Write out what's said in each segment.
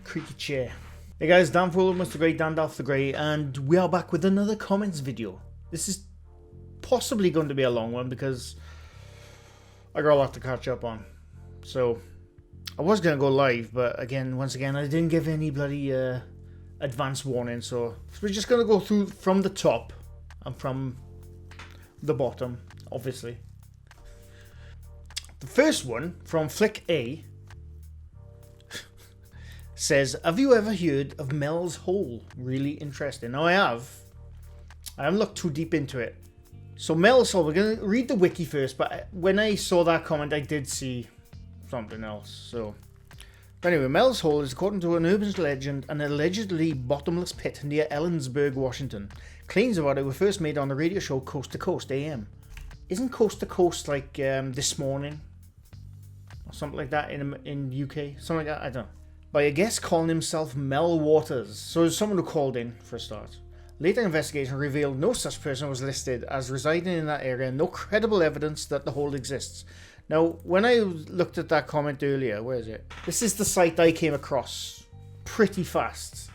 creaky chair. Hey guys, Dan Full of Mr. Grey, Dan the Grey, and we are back with another comments video. This is possibly going to be a long one because I got a lot to catch up on. So, I was going to go live, but once again, I didn't give any bloody advance warning, so we're just going to go through from the top and from the bottom, obviously. The first one, from Flick A, says, have you ever heard of Mel's Hole? Really interesting. Now I haven't looked too deep into it. So Mel's Hole, we're going to read the wiki first, but when I saw that comment I did see something else. So anyway, Mel's Hole is, according to an urban legend, an allegedly bottomless pit near Ellensburg, Washington. Claims about it were first made on the radio show Coast to Coast AM. Isn't Coast to Coast like This Morning? Or something like that in UK? Something like that, I don't know. By a guest calling himself Mel Waters. So there's someone who called in for a start. Later investigation revealed no such person was listed as residing in that area, no credible evidence that the hole exists. Now, when I looked at that comment earlier, where is it? This is the site I came across pretty fast.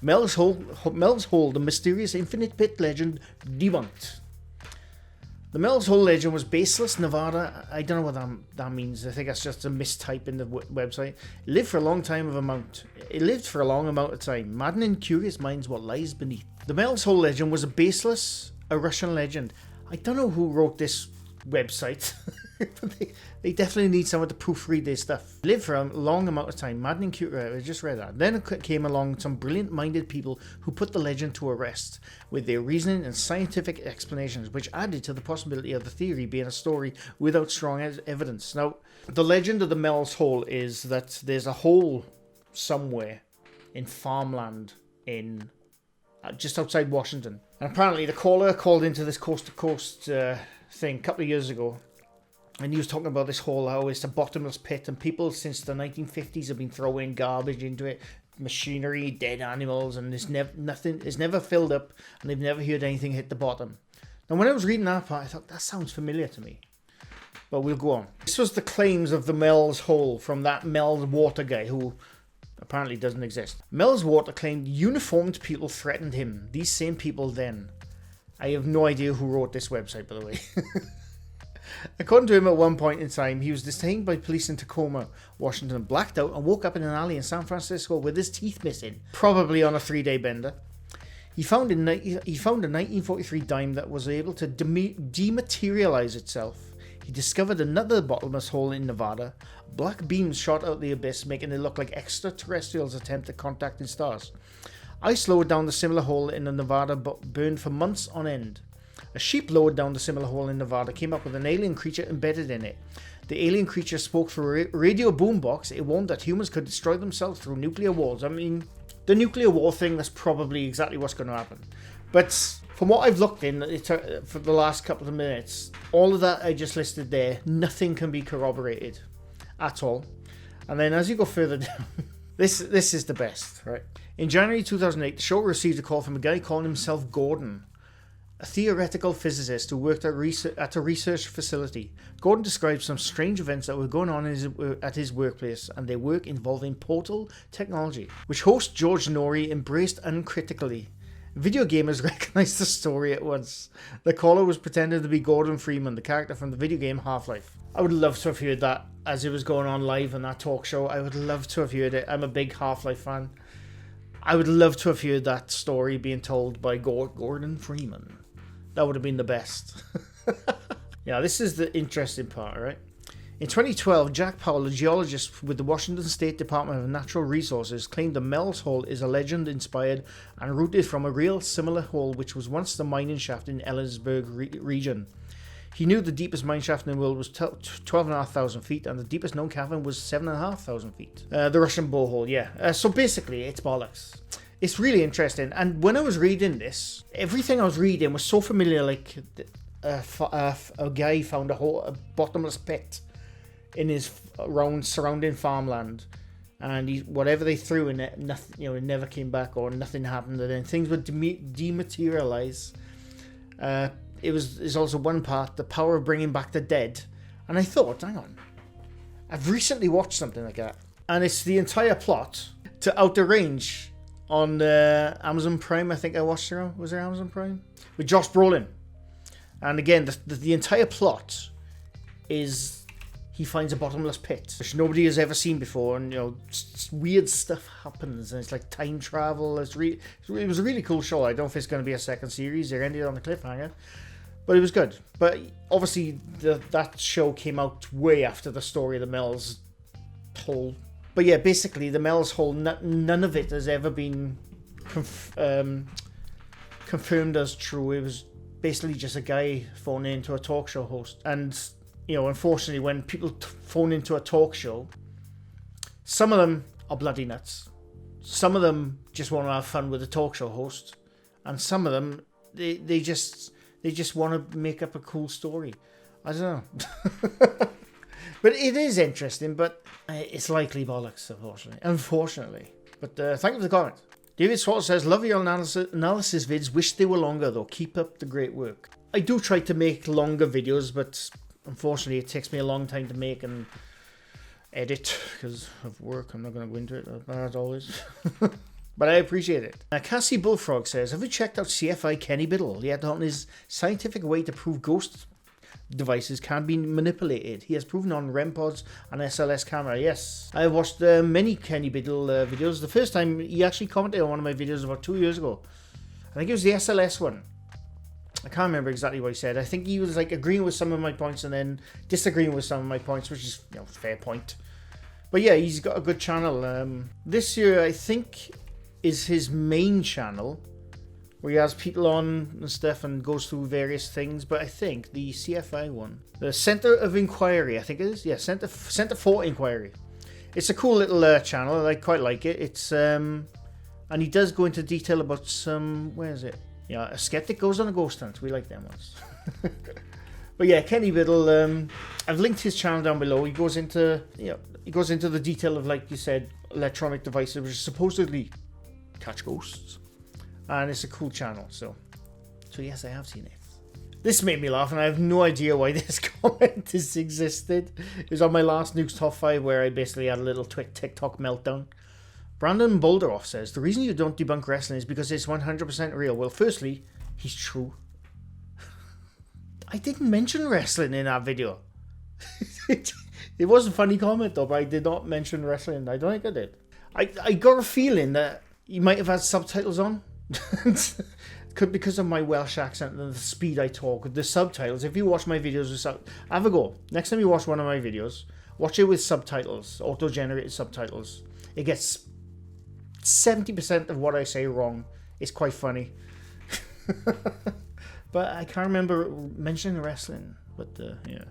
Mel's Hole, the mysterious infinite pit legend debunked. The Mel's Hole legend was baseless, Nevada. I don't know what that means. I think that's just a mistype in the website. It lived for a long amount of time, maddening curious minds what lies beneath. The Mel's Hole legend was a Russian legend. I don't know who wrote this website, but they definitely need someone to proofread their stuff. Lived for a long amount of time, maddening curious. I just read that. Then it came along some brilliant-minded people who put the legend to rest with their reasoning and scientific explanations, which added to the possibility of the theory being a story without strong evidence. Now, the legend of the Mel's Hole is that there's a hole somewhere in farmland in just outside Washington, and apparently the caller called into this Coast to Coast thing a couple of years ago, and he was talking about this hole, how it's a bottomless pit, and people since the 1950s have been throwing garbage into it, machinery, dead animals, and it's never filled up, and they've never heard anything hit the bottom. Now, when I was reading that part, I thought that sounds familiar to me, but we'll go on. This was the claims of the Mel's Hole from that Mel's Water guy who apparently doesn't exist. Mel's Water claimed uniformed people threatened him. These same people then. I have no idea who wrote this website, by the way. According to him, at one point in time, he was detained by police in Tacoma, Washington, blacked out, and woke up in an alley in San Francisco with his teeth missing, probably on a 3-day bender. He found a 1943 dime that was able to dematerialize itself. He discovered another bottomless hole in Nevada. Black beams shot out the abyss, making it look like extraterrestrials attempt at contacting stars. Ice lowered down the similar hole in Nevada but burned for months on end. A sheep lowered down the similar hole in Nevada came up with an alien creature embedded in it. The alien creature spoke through a radio boombox. It warned that humans could destroy themselves through nuclear wars. I mean, the nuclear war thing, that's probably exactly what's going to happen. But from what I've looked in for the last couple of minutes, all of that I just listed there, nothing can be corroborated at all. And then as you go further down, this is the best, right? In January 2008, the show received a call from a guy calling himself Gordon, a theoretical physicist who worked at a research facility. Gordon described some strange events that were going on at his workplace, and their work involving portal technology, which host George Norrie embraced uncritically. Video gamers recognized the story at once. The caller was pretending to be Gordon Freeman, the character from the video game Half-Life. I would love to have heard that as it was going on live on that talk show. I would love to have heard it. I'm a big Half-Life fan. I would love to have heard that story being told by Gordon Freeman. That would have been the best. Yeah, this is the interesting part, right? In 2012, Jack Powell, a geologist with the Washington State Department of Natural Resources, claimed the Mel's Hole is a legend inspired and rooted from a real similar hole which was once the mining shaft in Ellensburg region. He knew the deepest mine shaft in the world was 12,500 feet, and the deepest known cavern was 7,500 feet. The Russian borehole, yeah. So basically, it's bollocks. It's really interesting. And when I was reading this, everything I was reading was so familiar. Like a guy found a bottomless pit in his surrounding farmland, and whatever they threw in it, nothing, it never came back, or nothing happened, and then things would dematerialize. There's also one part, the power of bringing back the dead, and I thought, hang on, I've recently watched something like that. and it's the entire plot to Outer Range on Amazon Prime. I think I watched it. Was there Amazon Prime? With Josh Brolin. And again, the entire plot is he finds a bottomless pit which nobody has ever seen before, and weird stuff happens, and it's like time travel. It was a really cool show. I don't know if it's going to be a second series. They ended on a cliffhanger, but it was good. But obviously that show came out way after the story of the Mel's hole. But yeah, basically the Mel's hole, none of it has ever been confirmed as true. It was basically just a guy phoning into a talk show host. And, unfortunately, when people phone into a talk show, some of them are bloody nuts. Some of them just want to have fun with the talk show host. And some of them, they just want to make up a cool story. I don't know. But it is interesting, but it's likely bollocks, unfortunately. But thank you for the comment. David Swart says, love your analysis vids, wish they were longer though, keep up the great work. I do try to make longer videos, but unfortunately it takes me a long time to make and edit because of work. I'm not going to go into it as always. But I appreciate it. Cassie Bullfrog says, have you checked out CFI Kenny Biddle? He had on his scientific way to prove ghost devices can be manipulated. He has proven on REM pods and SLS camera. Yes, I watched many Kenny Biddle videos. The first time he actually commented on one of my videos about 2 years ago. I think it was the SLS one. I can't remember exactly what he said. I think he was like agreeing with some of my points and then disagreeing with some of my points, which is fair point. But yeah, he's got a good channel. This year I think is his main channel, where he has people on and stuff and goes through various things. But I think the CFI one, the Center of Inquiry, I think it is. Yeah, Center for Inquiry. It's a cool little channel. I quite like it. It's and he does go into detail about some. Where is it? Yeah, a skeptic goes on a ghost hunt. We like them ones. But yeah, Kenny Biddle. I've linked his channel down below. He goes into the detail of, like you said, electronic devices which supposedly catch ghosts. And it's a cool channel, so yes, I have seen it. This made me laugh, and I have no idea why this comment has existed. It was on my last Nukes Top 5, where I basically had a little TikTok meltdown. Brandon Boulderoff says, the reason you don't debunk wrestling is because it's 100% real. Well, firstly, he's true. I didn't mention wrestling in that video. It was a funny comment, though, but I did not mention wrestling. I don't think I did. I got a feeling that you might have had subtitles on. Because of my Welsh accent and the speed I talk, the subtitles. If you watch my videos with have a go. Next time you watch one of my videos, watch it with subtitles, auto-generated subtitles. It gets 70% of what I say wrong. It's quite funny. But I can't remember mentioning wrestling. But yeah.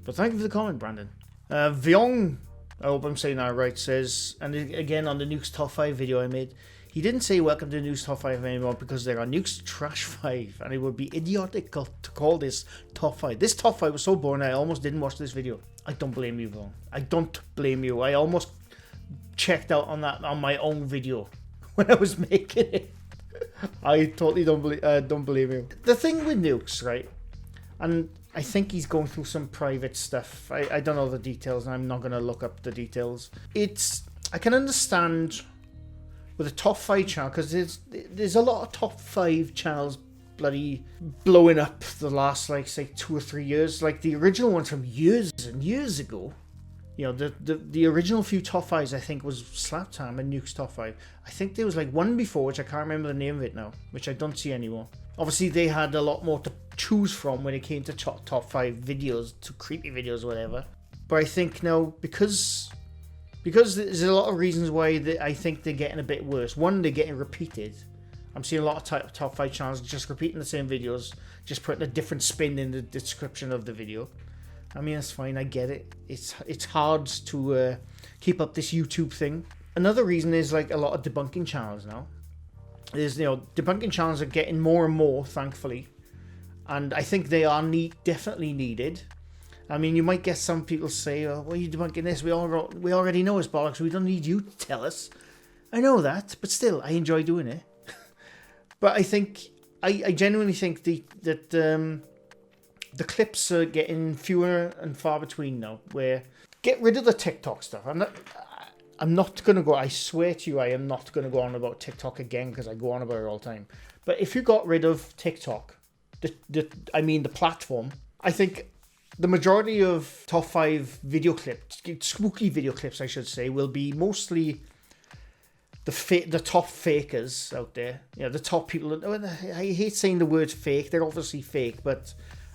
But thank you for the comment, Brandon. Vyong, I hope I'm saying that right, says, and again on the Nukes Top 5 video I made, he didn't say welcome to Nukes Top 5 anymore because there are Nukes Trash 5, and it would be idiotic to call this Top 5. This Top 5 was so boring I almost didn't watch this video. I don't blame you, Vyong. I don't blame you. I almost checked out on my own video when I was making it. I totally don't believe you. The thing with Nukes, right, and I think he's going through some private stuff. I don't know the details, and I'm not going to look up the details. I can understand with a top 5 channel, because there's a lot of top 5 channels bloody blowing up the last, like, say, 2 or 3 years. Like the original ones from years and years ago. The original few top 5s, I think, was Slap Time and Nukes Top 5. I think there was like one before, which I can't remember the name of it now, which I don't see anymore. Obviously, they had a lot more to choose from when it came to top 5 videos, to creepy videos or whatever. But I think now, because there's a lot of reasons why I think they're getting a bit worse. One, they're getting repeated. I'm seeing a lot of top 5 channels just repeating the same videos, just putting a different spin in the description of the video. I mean, that's fine, I get it. It's hard to keep up this YouTube thing. Another reason is like a lot of debunking channels now. Debunking channels are getting more and more, thankfully. And I think they are definitely needed. I mean, you might get some people say, oh, why are you debunking this? We already know it's bollocks. We don't need you to tell us. I know that, but still, I enjoy doing it. But I think, I genuinely think that the clips are getting fewer and far between now, where get rid of the TikTok stuff. I'm not going to go, I swear to you, I am not going to go on about TikTok again because I go on about it all the time. But if you got rid of TikTok, the platform, I think the majority of top 5 video clips, spooky video clips, I should say, will be mostly the top fakers out there. The top people. I hate saying the word fake. They're obviously fake, but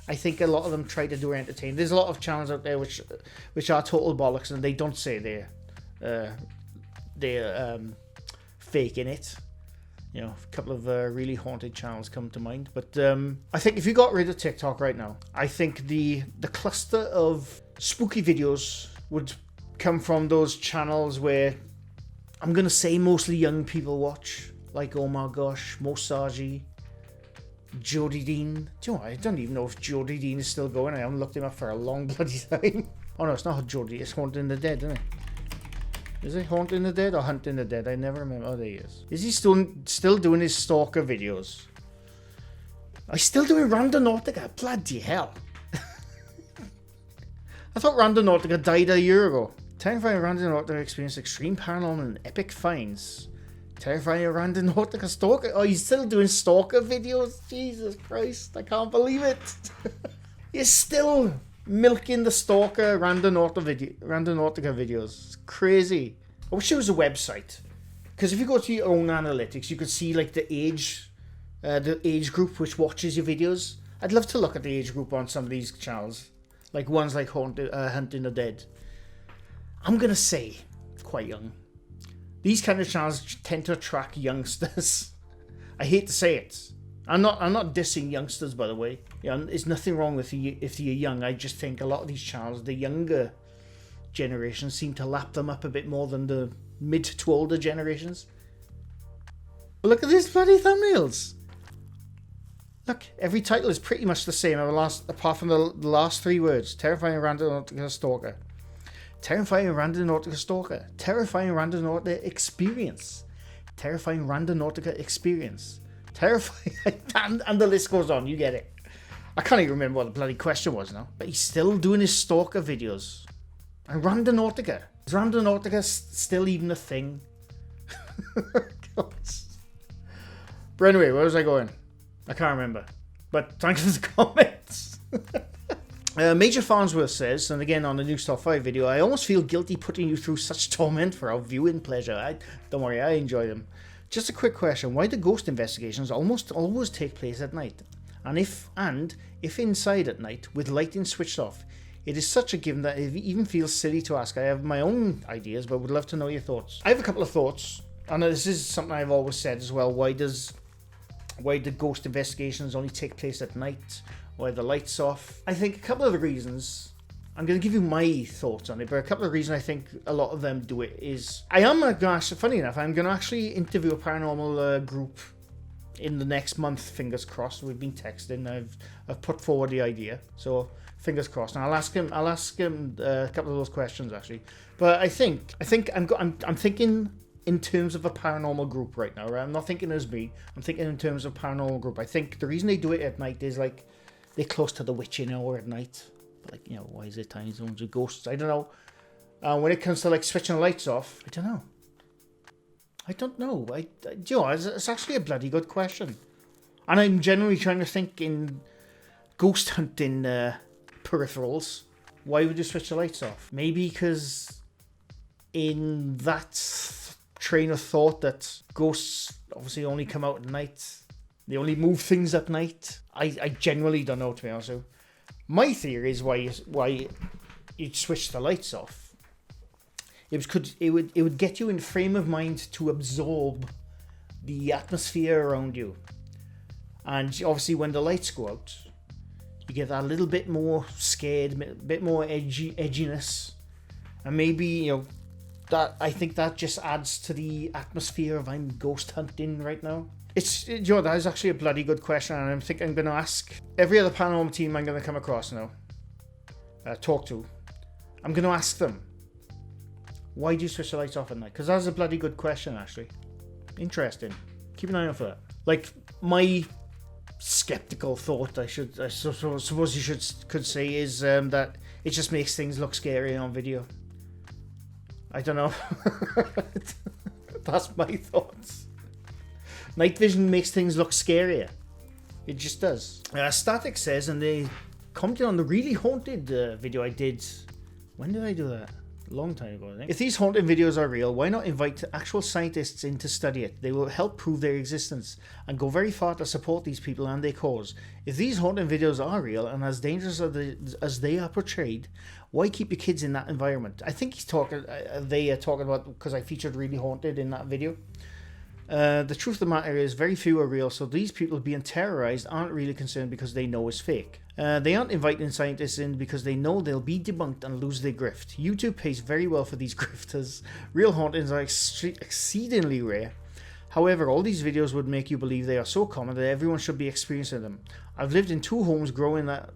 I think a lot of them try to do entertain. There's a lot of channels out there which are total bollocks, and they don't say they're faking it. A couple of really haunted channels come to mind. But I think if you got rid of TikTok right now, I think the cluster of spooky videos would come from those channels where I'm going to say mostly young people watch. Like, oh my gosh, Mosaji, Jody Dean. Do you know what? I don't even know if Jody Dean is still going. I haven't looked him up for a long bloody time. Oh no, it's not Jody, it's Haunting the Dead, isn't it? Is it Haunting the Dead or Hunting the Dead? I never remember. Oh, there he is. Is he still doing his stalker videos? He's still doing Randonautica. Bloody hell. I thought Randonautica died a year ago. Terrifying Randonautica experienced extreme paranormal and epic finds. Terrifying Randonautica stalker. Oh, he's still doing stalker videos? Jesus Christ. I can't believe it. He's still milking the stalker Randonautica videos. It's crazy. I wish there was a website, because if you go to your own analytics, you could see like the age group which watches your videos. I'd love to look at the age group on some of these channels, like ones like Hunting the Dead. I'm gonna say quite young. These kind of channels tend to attract youngsters. I hate to say it. I'm not dissing youngsters, by the way. There's nothing wrong with you if you're young. I just think a lot of these channels, the younger generations, seem to lap them up a bit more than the mid to older generations. But look at these bloody thumbnails. Look, every title is pretty much the same, apart from the last 3 words. Terrifying Randonautica stalker. Terrifying Randonautica stalker. Terrifying Randonautica experience. Terrifying Randonautica experience. Terrifying, and the list goes on. You get it. I can't even remember what the bloody question was now. But he's still doing his stalker videos. And Randonautica. Is Randonautica still even a thing? But anyway, where was I going? I can't remember. But thanks for the comments. Major Farnsworth says, and again on the News Top 5 video, I almost feel guilty putting you through such torment for our viewing pleasure. Don't worry, I enjoy them. Just a quick question. Why do ghost investigations almost always take place at night? And if inside at night, with lighting switched off, it is such a given that it even feels silly to ask. I have my own ideas, but would love to know your thoughts. I have a couple of thoughts, and this is something I've always said as well. Why do ghost investigations only take place at night? Why are the lights off? I think a couple of the reasons, I'm going to give you my thoughts on it, but a couple of reasons I think a lot of them do it is, funny enough, I'm going to actually interview a paranormal group in the next month, fingers crossed. We've been texting, I've put forward the idea, so fingers crossed. And I'll ask him a couple of those questions actually. But I think I'm thinking in terms of a paranormal group right now, right? I'm not thinking as me. I'm thinking in terms of paranormal group. I think the reason they do it at night is like they're close to the witching hour at night. But like, why is there tiny zones of ghosts? I don't know. When it comes to like switching the lights off, I don't know. It's actually a bloody good question. And I'm generally trying to think in ghost hunting peripherals. Why would you switch the lights off? Maybe because in that train of thought that ghosts obviously only come out at night. They only move things at night. I generally don't know, to be honest with you. My theory is why you'd switch the lights off. It would get you in frame of mind to absorb the atmosphere around you. And obviously when the lights go out, you get that little bit more scared, a bit more edginess. And maybe, that I think that just adds to the atmosphere of I'm ghost hunting right now. That is actually a bloody good question, and I think I'm going to ask every other paranormal team I'm going to come across now, talk to. I'm going to ask them, why do you switch the lights off at night? Because that's a bloody good question, actually. Interesting. Keep an eye out for that. Like, my skeptical thought, I suppose you could say, is that it just makes things look scary on video. I don't know. That's my thoughts. Night vision makes things look scarier. It just does. Static says, and they commented on the really haunted video I did. When did I do that? A long time ago, I think. If these haunted videos are real, why not invite actual scientists in to study it? They will help prove their existence and go very far to support these people and their cause. If these haunted videos are real and as dangerous as they are portrayed, why keep your kids in that environment? I think he's talking. They are talking about because I featured really haunted in that video. The truth of the matter is very few are real, so these people being terrorized aren't really concerned because they know it's fake. They aren't inviting scientists in because they know they'll be debunked and lose their grift. YouTube pays very well for these grifters. Real hauntings are exceedingly rare. However, all these videos would make you believe they are so common that everyone should be experiencing them. I've lived in 2 homes growing up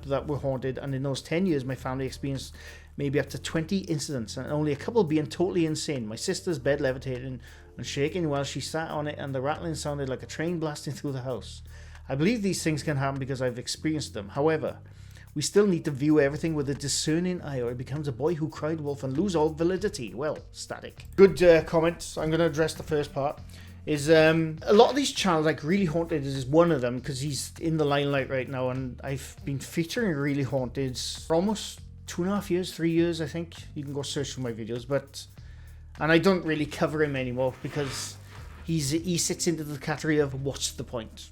that were haunted, and in those 10 years my family experienced maybe up to 20 incidents, and only a couple being totally insane. My sister's bed levitating and shaking while she sat on it, and the rattling sounded like a train blasting through the house. I believe these things can happen because I've experienced them. However, we still need to view everything with a discerning eye, or it becomes a boy who cried wolf and lose all validity. Well, Static. Good comments. I'm going to address the first part. Is a lot of these channels, like Really Haunted is one of them, because he's in the limelight right now, and I've been featuring Really Haunted for almost 2.5 years, 3 years, I think. You can go search for my videos, and I don't really cover him anymore because he sits into the category of what's the point.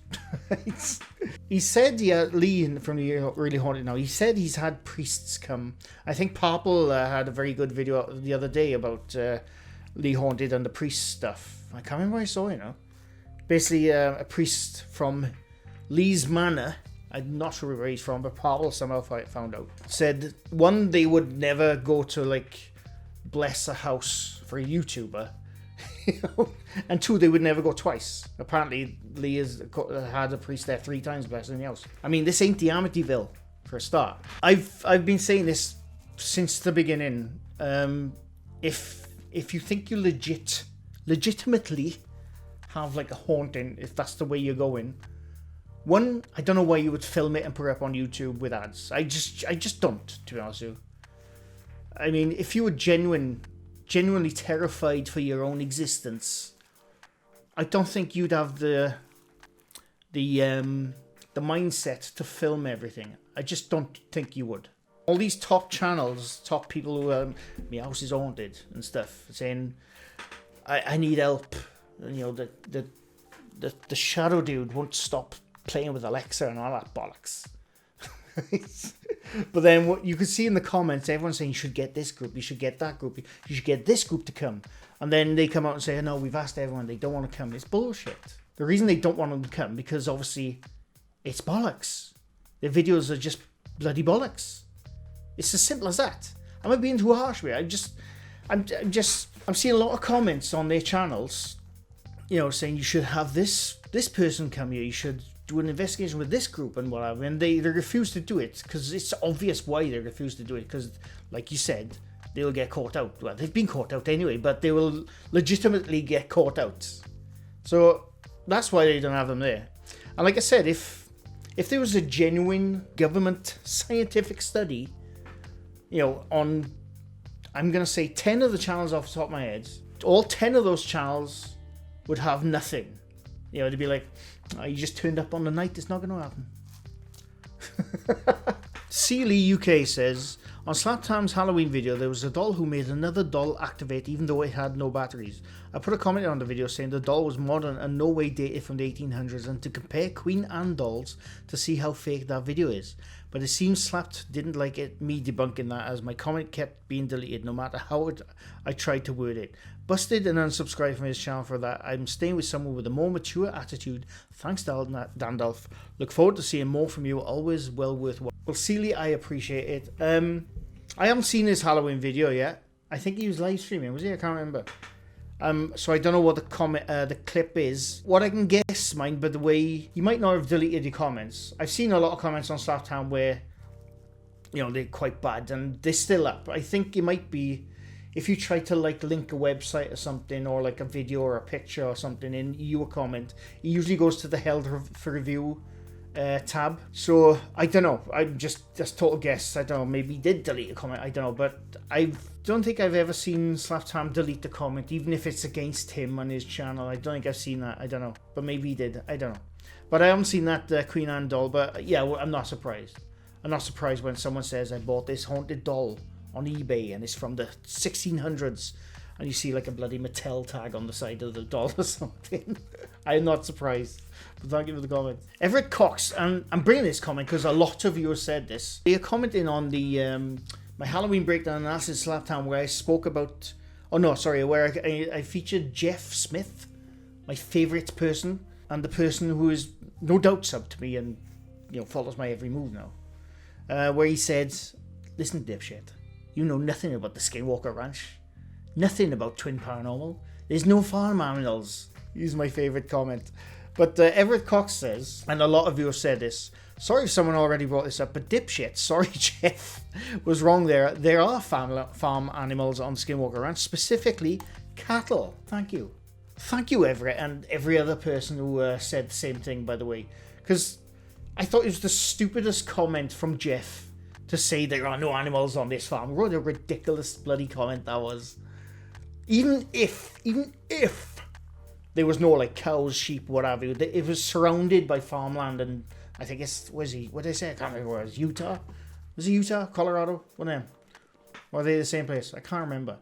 He said, Lee from the Really Haunted now, he said he's had priests come. I think Purple had a very good video the other day about Lee Haunted and the priest stuff. I can't remember where I saw it now. Basically, a priest from Lee's Manor, I'm not sure where he's from, but Purple somehow found out, said, one, they would never go to, like, bless a house for a YouTuber, and 2, they would never go twice. Apparently, Lee has had a priest there 3 times blessing the house. I mean, this ain't the Amityville, for a start. I've been saying this since the beginning. If you think you legitimately have like a haunting, if that's the way you're going, one, I don't know why you would film it and put it up on YouTube with ads. I just don't, to be honest with you. I mean, if you were genuinely terrified for your own existence, I don't think you'd have the mindset to film everything. I just don't think you would. All these top channels, top people who my house is haunted and stuff, saying I need help. You know, the shadow dude won't stop playing with Alexa and all that bollocks. But then what you can see in the comments, everyone's saying you should get this group, you should get that group, you should get this group to come. And then they come out and say, no, we've asked everyone, they don't want to come. It's bullshit. The reason they don't want them to come, because obviously it's bollocks. Their videos are just bloody bollocks. It's as simple as that. Am I being too harsh with it? I'm seeing a lot of comments on their channels, you know, saying you should have this person come here, you should do an investigation with this group and whatever, and they refuse to do it because it's obvious why they refuse to do it, because like you said, they'll get caught out. Well, they've been caught out anyway, but they will legitimately get caught out. So that's why they don't have them there. And like I said, if there was a genuine government scientific study, you know, on, I'm going to say 10 of the channels off the top of my head, all 10 of those channels would have nothing. You know, they'd be like, oh, you just turned up on the night, it's not going to happen. Sealy UK says, on Slaptam's Halloween video, there was a doll who made another doll activate even though it had no batteries. I put a comment on the video saying the doll was modern and no way dated from the 1800s, and to compare Queen Anne dolls to see how fake that video is. But it seems Slapped didn't like me debunking that, as my comment kept being deleted no matter how I tried to word it. Busted and unsubscribed from his channel for that. I'm staying with someone with a more mature attitude. Thanks, Dandolf. Look forward to seeing more from you. Always well worth watching. Well, Sealy, I appreciate it. I haven't seen his Halloween video yet. I think he was live streaming, was he? I can't remember. So I don't know what the clip is. What I can guess, mind, by the way, he might not have deleted the comments. I've seen a lot of comments on Slaptown where, you know, they're quite bad and they're still up. I think it might be, if you try to like link a website or something, or like a video or a picture or something in your comment, it usually goes to the held for review tab. So I don't know. I'm just total guess. I don't know. Maybe he did delete a comment. I don't know. But I don't think I've ever seen Slaptam delete the comment, even if it's against him on his channel. I don't think I've seen that. I don't know. But maybe he did. I don't know. But I haven't seen that Queen Anne doll. But yeah, well, I'm not surprised. I'm not surprised when someone says I bought this haunted doll on eBay and it's from the 1600s. And you see like a bloody Mattel tag on the side of the doll or something. I'm not surprised. But thank you for the comment. Everett Cox, and I'm bringing this comment because a lot of you have said this. You're commenting on the my Halloween breakdown analysis Slaptown where I spoke about... Oh no, sorry, where I featured Jeff Smith, my favourite person, and the person who is no doubt sub to me and follows my every move now. Where he said, listen, dipshit, you know nothing about the Skinwalker Ranch. Nothing about Twin Paranormal. There's no farm animals. He's my favourite comment. But Everett Cox says, and a lot of you have said this, sorry if someone already brought this up, but dipshit, sorry Jeff, was wrong there. There are farm animals on Skinwalker Ranch, specifically cattle. Thank you. Thank you, Everett, and every other person who said the same thing, by the way. Because I thought it was the stupidest comment from Jeff to say there are no animals on this farm. What a ridiculous bloody comment that was. Even if there was no like cows, sheep, whatever, it was surrounded by farmland, and I think what did I say? I can't remember where it was. Utah? Was it Utah? Colorado? One of them. Or are they the same place? I can't remember.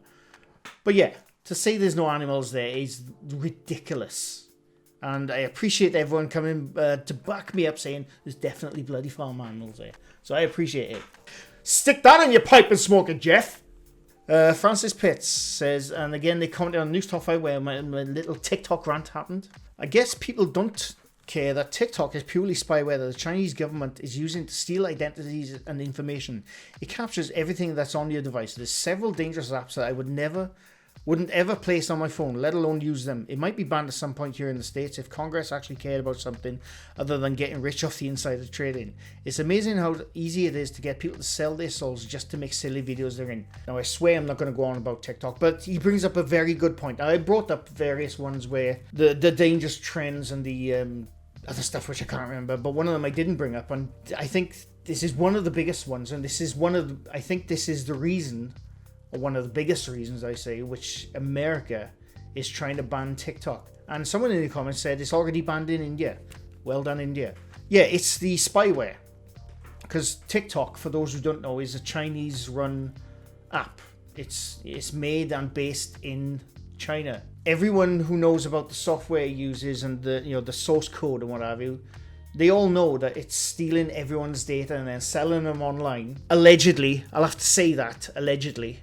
But yeah, to say there's no animals there is ridiculous. And I appreciate everyone coming to back me up saying there's definitely bloody farm animals there. So I appreciate it. Stick that in your pipe and smoke it, Jeff. Francis Pitts says, and again they commented on News Top 5 where my little TikTok rant happened. I guess people don't care that TikTok is purely spyware that the Chinese government is using to steal identities and information. It captures everything that's on your device. There's several dangerous apps that I wouldn't ever place on my phone, let alone use them. It might be banned at some point here in the States if Congress actually cared about something other than getting rich off the insider trading. It's amazing how easy it is to get people to sell their souls just to make silly videos they're in. Now I swear I'm not going to go on about TikTok, but he brings up a very good point. I brought up various ones where the dangerous trends and the other stuff which I can't remember, but one of them I didn't bring up, and I think this is one of the biggest ones, and this is I think this is the reason, or one of the biggest reasons I say, which America is trying to ban TikTok. And someone in the comments said it's already banned in India. Well done, India. Yeah, it's the spyware. Because TikTok, for those who don't know, is a Chinese-run app. It's made and based in China. Everyone who knows about the software it uses and the source code and what have you, they all know that it's stealing everyone's data and then selling them online. Allegedly. I'll have to say that. Allegedly.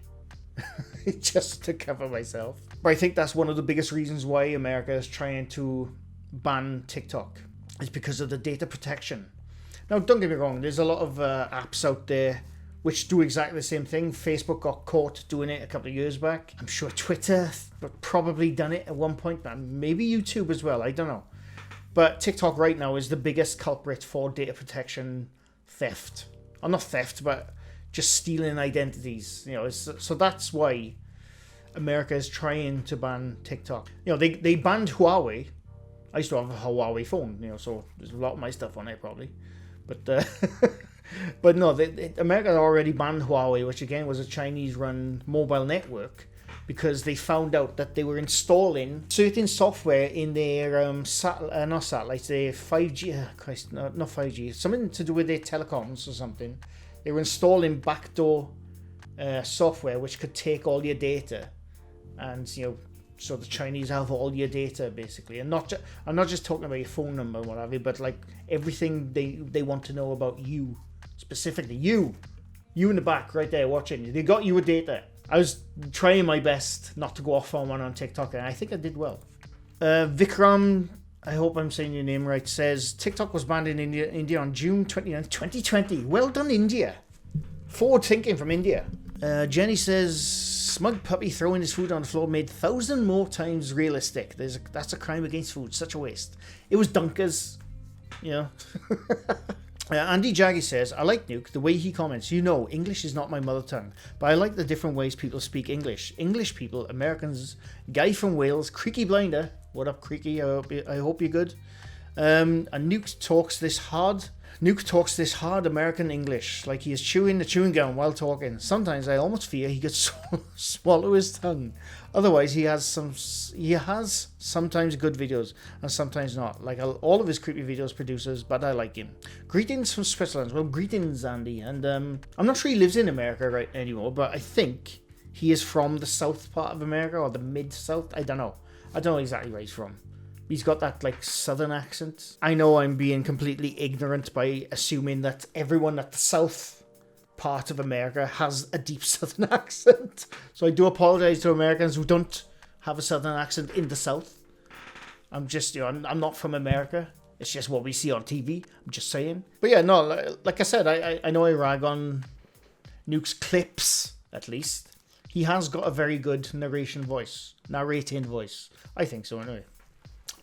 Just to cover myself. But I think that's one of the biggest reasons why America is trying to ban TikTok. It's because of the data protection. Now, don't get me wrong. There's a lot of apps out there which do exactly the same thing. Facebook got caught doing it a couple of years back. I'm sure Twitter probably done it at one point. And maybe YouTube as well. I don't know. But TikTok right now is the biggest culprit for data protection theft. Or not theft, but just stealing identities. So that's why America is trying to ban TikTok. They banned Huawei. I used to have a Huawei phone, so there's a lot of my stuff on it probably. But but no, America already banned Huawei, which again was a Chinese-run mobile network, because they found out that they were installing certain software in their not satellites, their 5G, not 5G, something to do with their telecoms or something. They were installing backdoor software which could take all your data, and so the Chinese have all your data basically, and I'm not just talking about your phone number or whatever, but like everything they want to know about you, specifically you in the back right there watching. They got your data. I was trying my best not to go off on one on TikTok, and I think I did well. Vikram, I hope I'm saying your name right, says TikTok was banned in India on June 29th, 2020. Well done, India. Forward thinking from India. Jenny says, smug puppy throwing his food on the floor made 1,000 more times realistic. That's a crime against food. Such a waste. It was Dunkers. Andy Jaggy says, I like Nuke, the way he comments. English is not my mother tongue, but I like the different ways people speak English. English people, Americans, guy from Wales, Creaky Blinder. What up, Creaky? I hope you're good. And Nuke talks this hard American English, like he is chewing the chewing gum while talking. Sometimes I almost fear he could swallow his tongue. Otherwise, he has sometimes good videos and sometimes not. Like all of his creepy videos producers, but I like him. Greetings from Switzerland. Well, greetings, Andy. And I'm not sure he lives in America right anymore, but I think he is from the south part of America or the mid-south. I don't know exactly where he's from. He's got that like southern accent. I know I'm being completely ignorant by assuming that everyone at the south part of America has a deep southern accent. So I do apologize to Americans who don't have a southern accent in the south. I'm just, I'm not from America. It's just what we see on TV. I'm just saying. But yeah, no, like I said, I know I rag on Nuke's clips, at least. He has got a very good narrating voice. I think so anyway.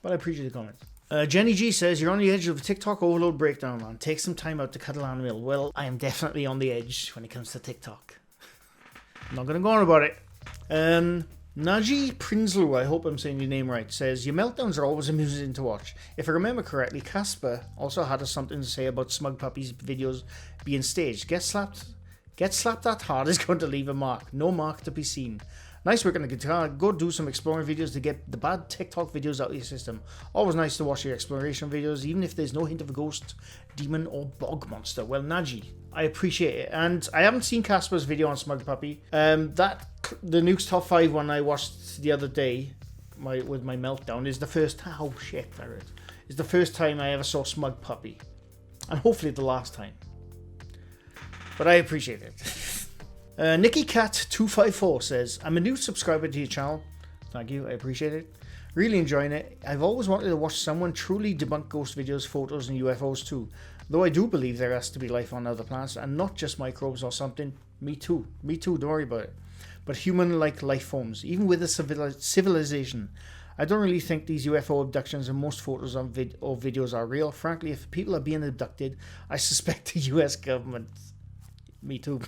But I appreciate the comments. Jenny G says, you're on the edge of a TikTok overload breakdown, man. Take some time out to cuddle animal. Well, I am definitely on the edge when it comes to TikTok. I'm not going to go on about it. Naji Prinsloo, I hope I'm saying your name right, says, your meltdowns are always amusing to watch. If I remember correctly, Casper also had something to say about Smug Puppy's videos being staged. Get slapped that hard is going to leave a mark. No mark to be seen. Nice work on the guitar. Go do some exploring videos to get the bad TikTok videos out of your system. Always nice to watch your exploration videos, even if there's no hint of a ghost, demon, or bog monster. Well, Naji, I appreciate it. And I haven't seen Casper's video on Smug Puppy. The Nuke's Top 5 one I watched the other day with my meltdown is the first time. Oh shit, there it is. It's the first time I ever saw Smug Puppy. And hopefully the last time. But I appreciate it. Nikki Cat 254 says, I'm a new subscriber to your channel. Thank you, I appreciate it. Really enjoying it. I've always wanted to watch someone truly debunk ghost videos, photos, and UFOs too. Though I do believe there has to be life on other planets and not just microbes or something. Me too, don't worry about it. But human-like life forms, even with a civilization. I don't really think these UFO abductions and most photos or videos are real. Frankly, if people are being abducted, I suspect the US government. Me too.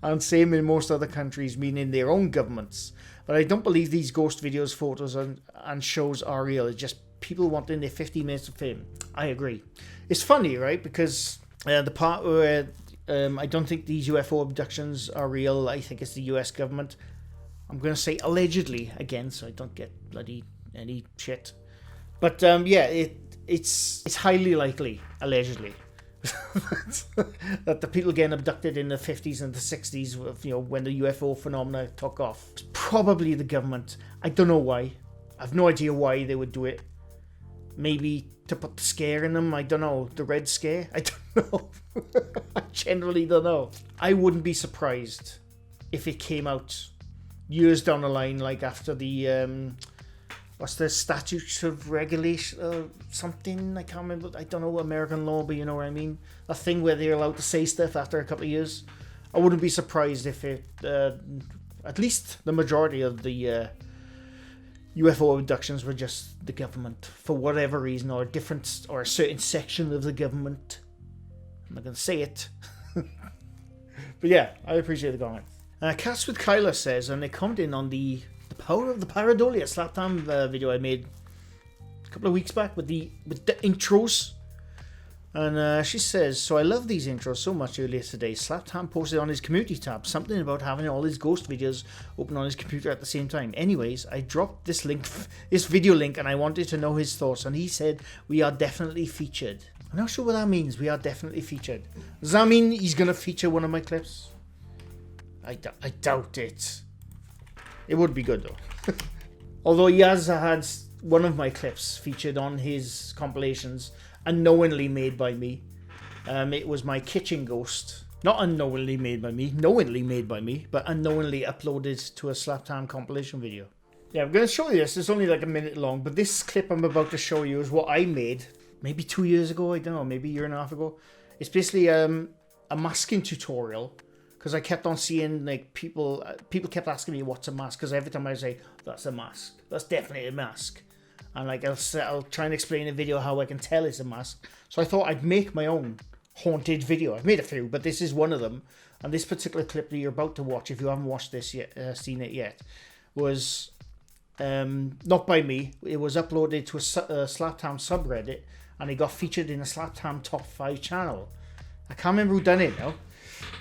And same in most other countries, meaning their own governments. But I don't believe these ghost videos, photos, and shows are real. It's just people wanting their 50 minutes of fame. I agree. It's funny, right? Because the part where I don't think these UFO abductions are real, I think it's the US government. I'm going to say allegedly again, so I don't get bloody any shit. But yeah, it's highly likely, allegedly. That the people getting abducted in the 50s and the 60s, when the UFO phenomena took off. It's probably the government. I don't know why. I have no idea why they would do it. Maybe to put the scare in them. I don't know. The Red Scare? I don't know. I generally don't know. I wouldn't be surprised if it came out years down the line, like after the what's the statutes of regulation something, I can't remember, I don't know, American law, but you know what I mean, a thing where they're allowed to say stuff after a couple of years. I wouldn't be surprised if it at least the majority of the UFO abductions were just the government for whatever reason, or a certain section of the government. I'm not gonna say it. But yeah, I appreciate the comment. Cats with Kyla says, and they commented on the Power of the Pareidolia Slaptam video I made a couple of weeks back with the intros. And she says, so I love these intros so much. Earlier today, Slaptam posted on his community tab something about having all his ghost videos open on his computer at the same time. Anyways, I dropped this video link, and I wanted to know his thoughts, and he said, we are definitely featured. I'm not sure what that means, we are definitely featured. Does that mean he's going to feature one of my clips? I doubt it. It would be good though. Although he has had one of my clips featured on his compilations, unknowingly made by me. It was my kitchen ghost. Not unknowingly made by me, knowingly made by me, but unknowingly uploaded to a Slaptime compilation video. Yeah, I'm going to show you this. It's only like a minute long, but this clip I'm about to show you is what I made maybe 2 years ago, I don't know, maybe a year and a half ago. It's basically a masking tutorial. Because I kept on seeing, like, people kept asking me what's a mask. Because every time I say, that's a mask. That's definitely a mask. And, like, I'll try and explain in a video how I can tell it's a mask. So I thought I'd make my own haunted video. I've made a few, but this is one of them. And this particular clip that you're about to watch, if you haven't watched this yet, seen it yet, was Not by me. It was uploaded to a Slaptown subreddit, and it got featured in a Slaptown top 5 channel. I can't remember who done it now,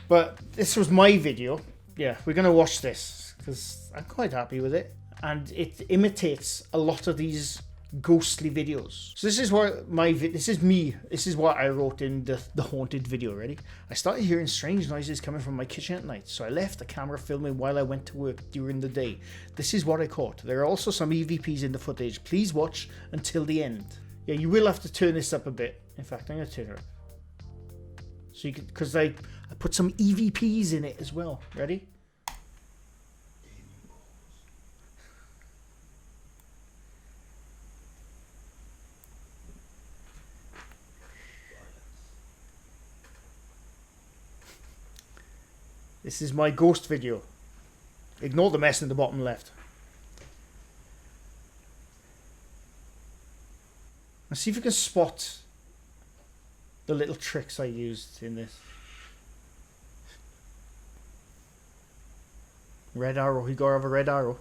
but this was my video. Yeah, we're gonna watch this because I'm quite happy with it, and it imitates a lot of these ghostly videos. So this is what this is what I wrote in the haunted video. Ready? I started hearing strange noises coming from my kitchen at night, so I left the camera filming while I went to work during the day. This is what I caught. There are also some EVPs in the footage. Please watch until the end. Yeah, you will have to turn this up a bit. In fact, I'm gonna turn it up so you can, because I put some EVPs in it as well. Ready? This is my ghost video. Ignore the mess in the bottom left. Let's see if you can spot the little tricks I used in this. Red arrow. You gotta have a red arrow.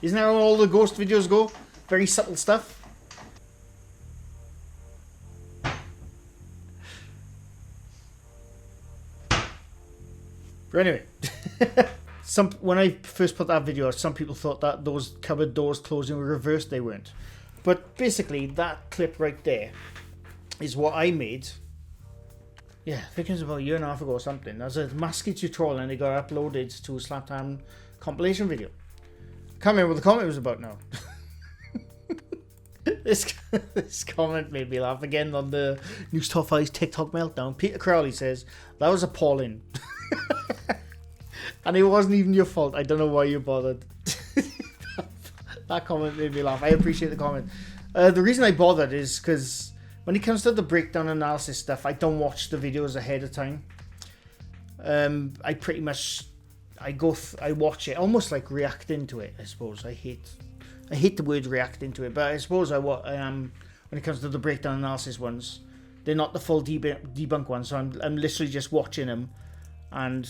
Isn't that how all the ghost videos go? Very subtle stuff. But anyway, when I first put that video out, some people thought that those cupboard doors closing were reversed. They weren't. But basically, that clip right there is what I made. Yeah, I think it was about a year and a half ago or something. As a masking tutorial, and it got uploaded to a Slaptown compilation video. Can't remember what the comment was about now. This comment made me laugh again on the News Top 5's TikTok meltdown. Peter Crowley says, that was appalling. And it wasn't even your fault. I don't know why you bothered. That comment made me laugh. I appreciate the comment. The reason I bothered is because when it comes to the breakdown analysis stuff, I don't watch the videos ahead of time. I pretty much I watch it almost like reacting to it. I suppose I hate the word reacting to it, but I suppose I am when it comes to the breakdown analysis ones. They're not the full debunk ones, so I'm literally just watching them and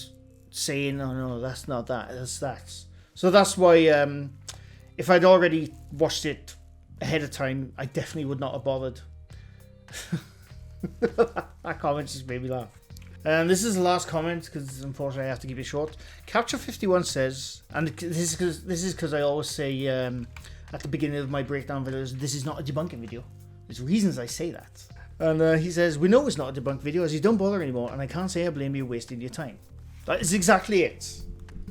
saying, oh no, that's not that, that's that. So that's why if I'd already watched it ahead of time, I definitely would not have bothered. That comment just made me laugh. This is the last comment because unfortunately I have to keep it short. Capture 51 says, and this is because I always say at the beginning of my breakdown videos, this is not a debunking video. There's reasons I say that. And he says, we know it's not a debunk video as you don't bother anymore, and I can't say I blame you wasting your time. That is exactly it.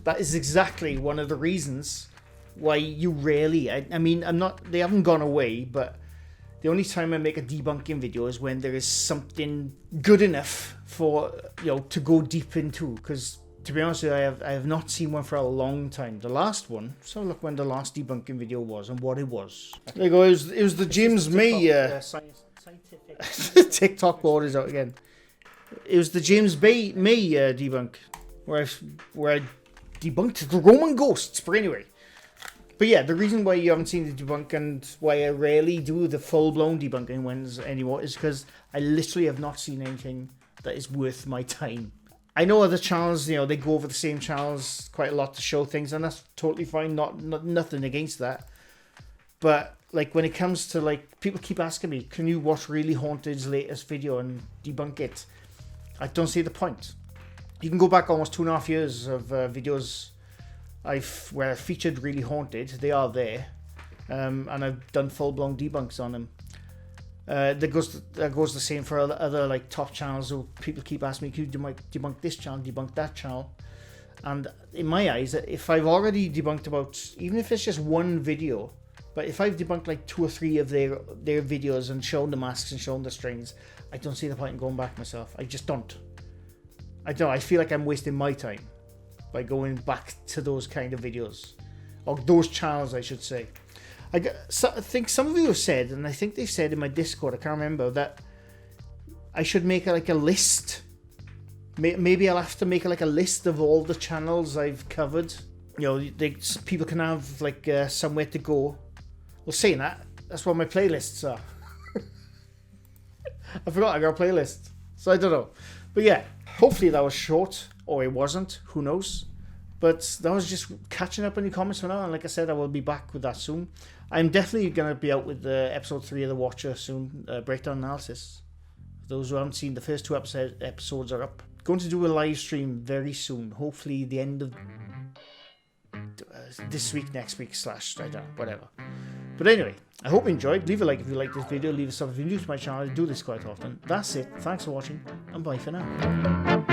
That is exactly one of the reasons why you rarely, I mean, they haven't gone away, but the only time I make a debunking video is when there is something good enough for, to go deep into. Because, to be honest with you, I have not seen one for a long time. The last one, so look when the last debunking video was and what it was. There you go, it was the James May, scientific. TikTok board is out again. It was the James May debunk, where I debunked the Roman ghosts, but anyway. But yeah, the reason why you haven't seen the debunk and why I rarely do the full-blown debunking ones anymore is because I literally have not seen anything that is worth my time. I know other channels, they go over the same channels quite a lot to show things, and that's totally fine. Nothing against that. But like when it comes to people keep asking me, can you watch Really Haunted's latest video and debunk it? I don't see the point. You can go back almost 2.5 years of videos where I featured Really Haunted. They are there, and I've done full-blown debunks on them. That goes the same for other top channels. So people keep asking me, can you debunk this channel, debunk that channel? And in my eyes, if I've already debunked about, even if it's just one video, but if I've debunked 2 or 3 of their videos and shown the masks and shown the strings, I don't see the point in going back myself. I just don't. I feel like I'm wasting my time by going back to those kind of videos, or those channels, I should say. I think some of you have said, and I think they've said in my Discord, I can't remember, that I should make a list. Maybe I'll have to make a list of all the channels I've covered. People can have somewhere to go. Well, saying that, that's what my playlists are. I forgot I got a playlist. So I don't know. But yeah, hopefully that was short, or it wasn't. Who knows? But that was just catching up on your comments for now. And like I said, I will be back with that soon. I'm definitely going to be out with episode 3 of The Watcher soon. Breakdown analysis. For those who haven't seen, the first 2 episodes are up. Going to do a live stream very soon. Hopefully the end of this week, next week, / I don't know, whatever. But anyway, I hope you enjoyed. Leave a like if you like this video. Leave a sub if you're new to my channel. I do this quite often. That's it. Thanks for watching, and bye for now.